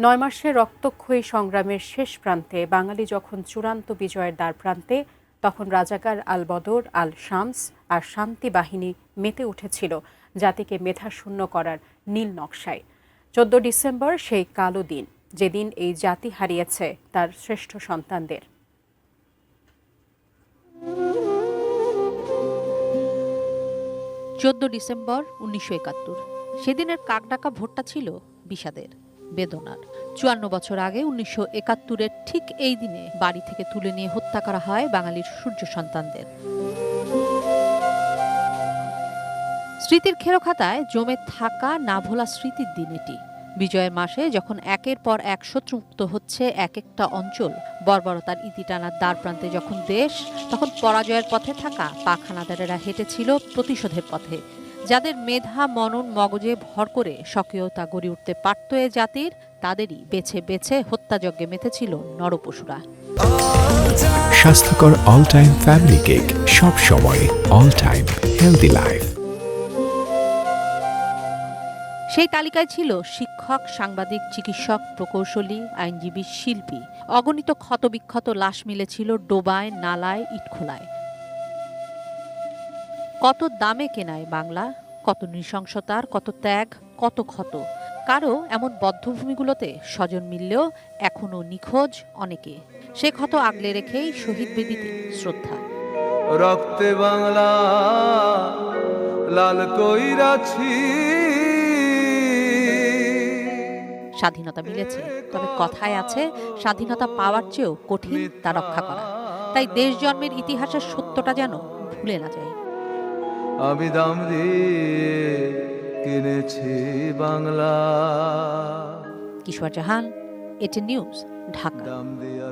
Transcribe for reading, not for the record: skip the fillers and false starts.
৯ মাসের রক্তক্ষয়ী সংগ্রামের শেষ প্রান্তে বাঙালি যখন চূড়ান্ত বিজয়ের দ্বারপ্রান্তে, তখন রাজাকার আল বদর, আল শামস আর শান্তি বাহিনী মেতে উঠেছিল জাতিকে মেধাশূন্য করার নীল নকশায়। ১৪ ডিসেম্বর সেই কালো দিন, যেদিন এই জাতি হারিয়েছে তার শ্রেষ্ঠ সন্তানদের। ১৪ ডিসেম্বর ১৯৭১। সেদিনের কাকডাকা ভোটটা ছিল বিষাদের, বেদনার। ৫৪ বছর আগে ১৯৭১-এর ঠিক এই দিনে বাড়ি থেকে তুলে নিয়ে হত্যা করা হয় বাঙালির সূর্য সন্তানদের। স্মৃতির খেরোখাতায় জমে থাকা না ভোলা স্মৃতির দিন এটি। বিজয়ের মাসে যখন একের পর এক শত্রুমুক্ত হচ্ছে এক একটা অঞ্চল, বর্বরতার ইতি টানার দ্বারপ্রান্তে যখন দেশ, তখন পরাজয়ের পথে থাকা পাক হানাদারেরা হেঁটেছিল প্রতিশোধের পথে। যাদের মেধা মনন মগজে ভর করে স্বকীয়তা গড়ে উঠতে পারত এ জাতির, তাদেরই বেছে বেছে হত্যাযজ্ঞে মেতেছিল নরপশুরা। স্বাস্থ্যকর অল টাইম ফ্যামিলি কেক, সব সময় অল টাইম হেলদি লাইফ। সেই তালিকায় ছিল শিক্ষক, সাংবাদিক, চিকিৎসক, প্রকৌশলী, আইনজীবী, শিল্পী। অগণিত ক্ষতবিক্ষত লাশ মিলেছিল ডোবায়, নালায়, ইটখোলায়। কত দামে কেনায় বাংলা, কত নৃশংসতার, কত ত্যাগ, কত ক্ষত। কারো এমন বদ্ধভূমিগুলোতে স্বজন মিললেও এখনো নিখোঁজ অনেকে। সে ক্ষত আগলে রেখেই শহীদ বেদিতে শ্রদ্ধা। রক্তে বাংলা লাল কইরাছি। স্বাধীনতা মিলেছে, তবে কথায় আছে স্বাধীনতা পাওয়ার চেয়েও কঠিন তা রক্ষা করা। তাই দেশ জন্মের ইতিহাসের সত্যটা যেন ভুলে না যায়। আমি দাম দিয়ে কিনেছি বাংলা। কিশোর জাহান, এটি নিউজ, ঢাকা। দাম দিয়া